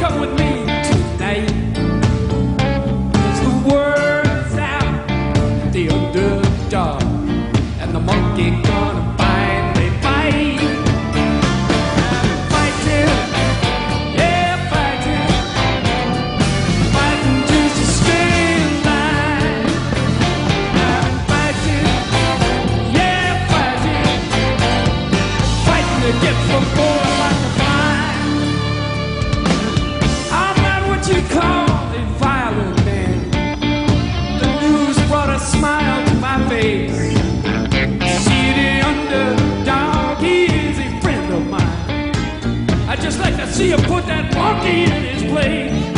come with me tonight? 'Cause the word's out, the underdog and the monkey gonna finally fight. Fighting, yeah, fighting, fighting just to stay alive. Fighting, yeah, fighting, fighting to get from going like a fly. I'm not what you call a violent man. The news brought a smile to my face. See the underdog, he is a friend of mine. I'd just like to see him put that monkey in his place.